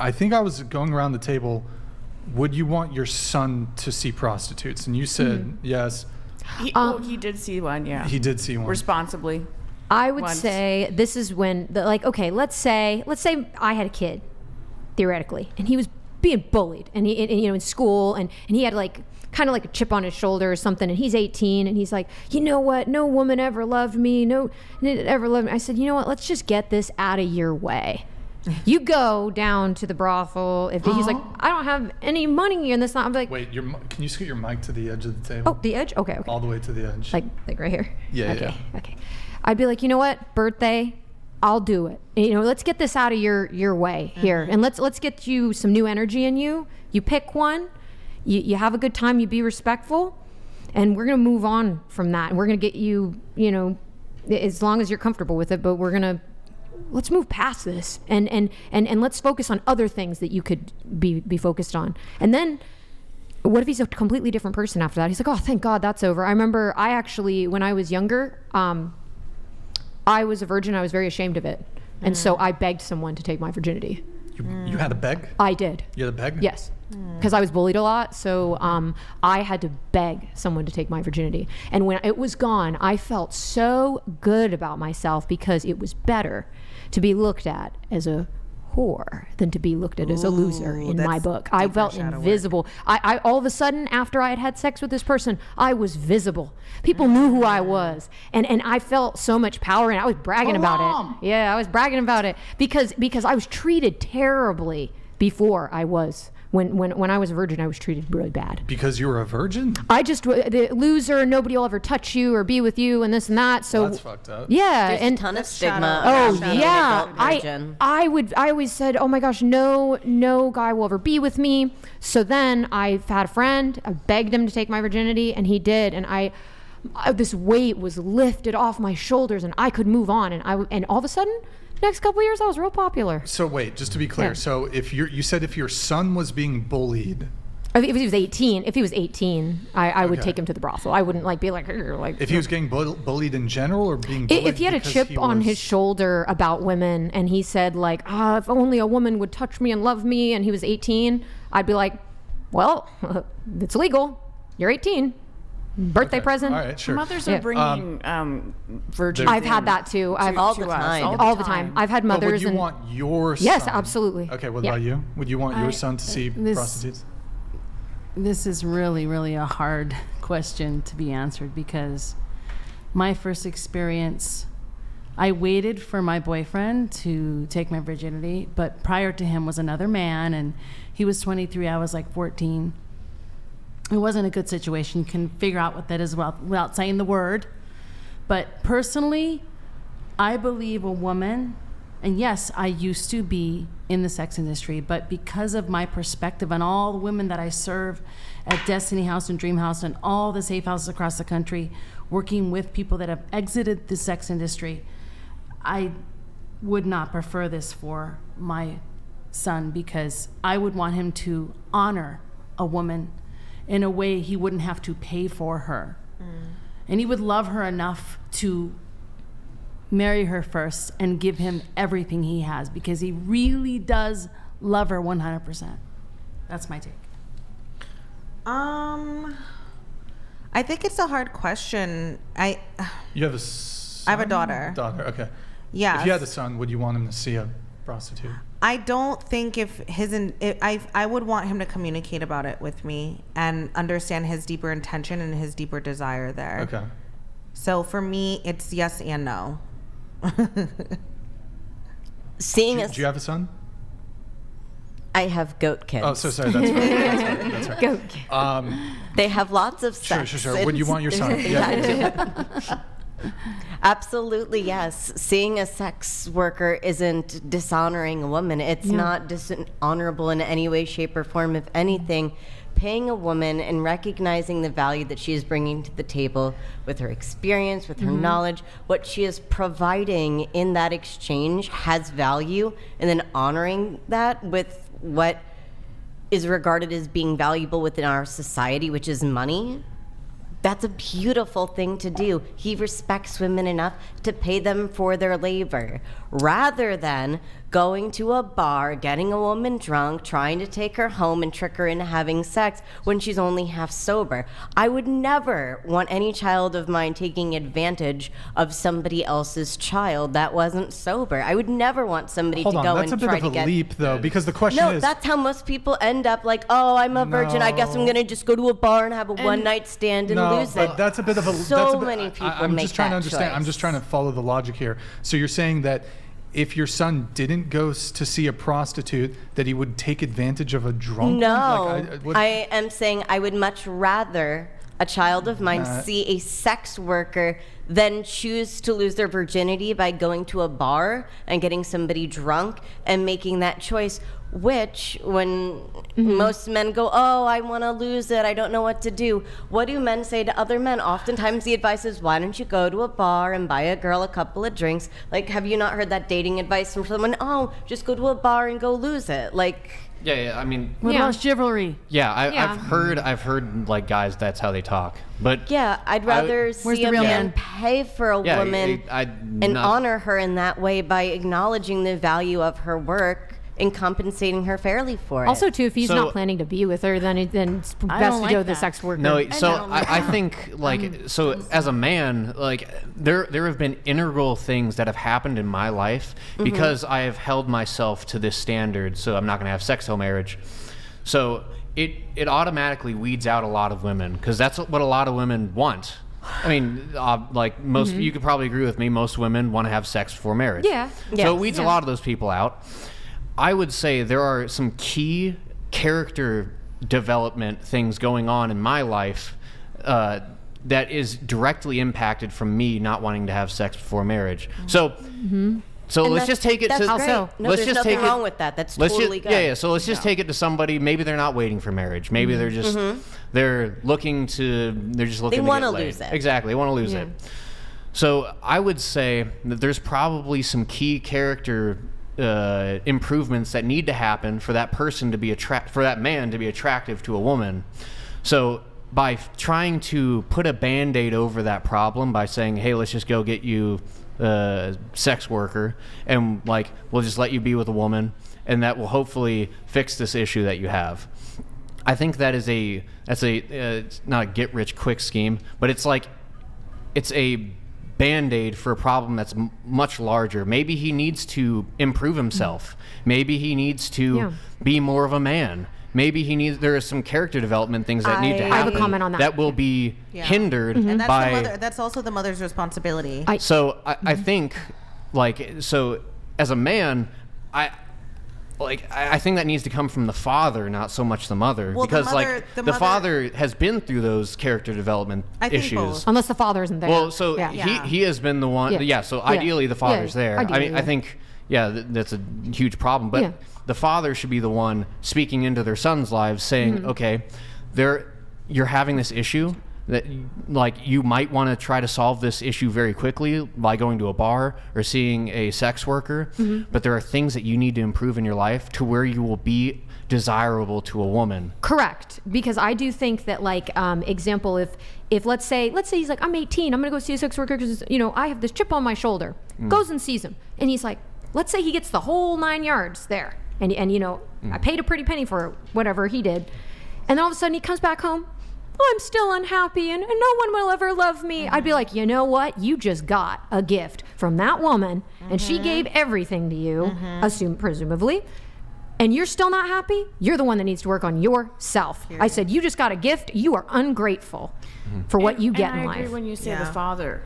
I think I was going around the table, would you want your son to see prostitutes? And you said yes. He did see one, yeah. He did see one. Responsibly. I would say this is when, okay, let's say I had a kid, theoretically, and he was being bullied, and he, in school, and he had kind of like a chip on his shoulder or something, and he's 18, and he's like, you know what? No woman ever loved me. Ever loved me. I said, you know what? Let's just get this out of your way. You go down to the brothel. If he's like, I don't have any money, and that's not. I'm like, wait, can you scoot your mic to the edge of the table? Oh, the edge? Okay. All the way to the edge. Like right here. Yeah. Okay. I'd be like, you know what? Birthday, I'll do it. Let's get this out of your way here, and let's get you some new energy in you. You pick one. You have a good time. You be respectful, and we're gonna move on from that. And we're gonna get you, as long as you're comfortable with it. But let's move past this and let's focus on other things that you could be focused on. And then what if he's a completely different person after that? He's like, oh, thank God that's over. I remember when I was younger, I was a virgin. I was very ashamed of it. And so I begged someone to take my virginity. You had to beg? I did. You had to beg? Yes. Because I was bullied a lot. So I had to beg someone to take my virginity. And when it was gone, I felt so good about myself because it was better to be looked at as a whore than to be looked at as a loser in my book. I felt invisible. I all of a sudden, after I had sex with this person, I was visible. People knew who I was. And I felt so much power, and I was bragging about it. Yeah, I was bragging about it because I was treated terribly before I was. When I was a virgin, I was treated really bad. Because you were a virgin? I just, the loser, nobody will ever touch you or be with you and this and that. So that's fucked up. Yeah. There's a ton of stigma. I always said, oh my gosh, no guy will ever be with me. So then I had a friend, I begged him to take my virginity, and he did. And this weight was lifted off my shoulders, and I could move on. And all of a sudden, next couple of years, I was real popular. So wait, just to be clear. Yeah. So you said if your son was being bullied. If he was 18, I would take him to the brothel. I wouldn't be like. If he was getting bullied in general, or being bullied if he had a chip on his shoulder about women, and he said if only a woman would touch me and love me, and he was 18, I'd be like, well, it's legal. You're 18. Birthday present. All right, sure. Mothers are bringing virgins. I've had that too. All the time. All the time. I've had mothers. But would you want your son? Yes, absolutely. Okay, what about you? Would you want your son to see prostitutes? This is really, really a hard question to be answered because my first experience, I waited for my boyfriend to take my virginity, but prior to him was another man, and he was 23, I was 14. It wasn't a good situation. You can figure out what that is without saying the word. But personally, I believe a woman, and yes, I used to be in the sex industry, but because of my perspective on all the women that I serve at Destiny House and Dream House and all the safe houses across the country, working with people that have exited the sex industry, I would not prefer this for my son because I would want him to honor a woman in a way he wouldn't have to pay for her. And he would love her enough to marry her first and give him everything he has because he really does love her 100%. That's my take. I think it's a hard question. You have a son? I have a daughter. Okay. Yeah. If you had a son, would you want him to see a prostitute? I don't think I would want him to communicate about it with me and understand his deeper intention and his deeper desire there. Okay. So for me, it's yes and no. Do you have a son? I have goat kids. Oh, so sorry. That's right. Goat kids. They have lots of sex. Sure. Would you want your son? Yeah. Absolutely, yes. Seeing a sex worker isn't dishonoring a woman. It's not dishonorable in any way, shape, or form. If anything, paying a woman and recognizing the value that she is bringing to the table with her experience, with her knowledge, what she is providing in that exchange has value, and then honoring that with what is regarded as being valuable within our society, which is money. That's a beautiful thing to do. He respects women enough to pay them for their labor, rather than going to a bar, getting a woman drunk, trying to take her home and trick her into having sex when she's only half sober. I would never want any child of mine taking advantage of somebody else's child that wasn't sober. I would never want somebody Hold to on, go that's and a try bit to of a get... leap, though, because the question No, is... that's how most people end up, like, oh, I'm a virgin. I guess I'm No. going to just go to a bar and have a one-night stand and No, lose but it. that's a bit of a... So that's a bit, many people I'm make just trying to that understand. I'm choice. just trying to follow the logic here. So you're saying that if your son didn't go to see a prostitute, that he would take advantage of a drunk? No, What- I am saying I would much rather a child of mine see a sex worker than choose to lose their virginity by going to a bar and getting somebody drunk and making that choice, which when most men go, oh, I want to lose it, I don't know what to do. What do men say to other men? Oftentimes the advice is, why don't you go to a bar and buy a girl a couple of drinks? Like, have you not heard that dating advice from someone? Oh, just go to a bar and go lose it. Like... Yeah, I mean, What Yeah. about chivalry? Yeah. I've heard like guys, that's how they talk. But Yeah, I'd rather Where's see the a real man man? pay for a Yeah, woman and honor her in that way by acknowledging the value of her work and compensating her fairly for it. Also, too, if he's So- not planning to be with her, then it's I best don't to like go with the that. sex worker. No, so don't like I think like so as a man, like there have been integral things that have happened in my life because I have held myself to this standard. So I'm not going to have sex till marriage. So it automatically weeds out a lot of women because that's what a lot of women want. I mean, like most, you could probably agree with me. Most women want to have sex before marriage. Yeah. So Yes. it weeds a lot of those people out. I would say there are some key character development things going on in my life that is directly impacted from me not wanting to have sex before marriage. So, so And let's just take it that's to. great. Also- No, let's there's just nothing take it- wrong with that. That's Let's totally just, good. yeah. So let's just take it to somebody. Maybe they're not waiting for marriage. Maybe they're just they're looking to. They're just looking. They to wanna get laid. lose it. Exactly. They want to lose it. So I would say that there's probably some key character improvements that need to happen for that person to be for that man to be attractive to a woman. So by trying to put a Band-Aid over that problem by saying, hey, let's just go get you a sex worker and like we'll just let you be with a woman and that will hopefully fix this issue that you have. I think that's it's not a get rich quick scheme, but it's a Band-Aid for a problem that's much larger. Maybe he needs to improve himself. Maybe he needs to be more of a man. Maybe there are some character development things that need to happen. I have a comment on that. That will be hindered And that's by. the mother. That's also the mother's responsibility. So I think, so as a man, I think that needs to come from the father, not so much the mother, Well, the because mother- the the mother- father has been through those character development I think issues. both. Unless the father isn't there. Well, so Yeah. he has been the one. Yeah. Yeah. So Yeah. ideally, the father's Yeah. there. I Ideally, mean, yeah. I think that's a huge problem. But Yeah. the father should be the one speaking into their sons' lives, saying, Mm-hmm. "Okay, you're having this issue that you might want to try to solve this issue very quickly by going to a bar or seeing a sex worker. Mm-hmm. But there are things that you need to improve in your life to where you will be desirable to a woman." Correct, because I do think that, example, if let's say he's like, I'm 18, I'm gonna go see a sex worker because I have this chip on my shoulder. Goes and sees him, and he's like, let's say he gets the whole 9 yards there, and I paid a pretty penny for whatever he did, and then all of a sudden he comes back home. I'm still unhappy and no one will ever love me. I'd be like, you know what? You just got a gift from that woman and she gave everything to you, presumably. And you're still not happy, you're the one that needs to work on yourself. I said, you just got a gift. You are ungrateful for what you get and in I agree life. when you say Yeah. the father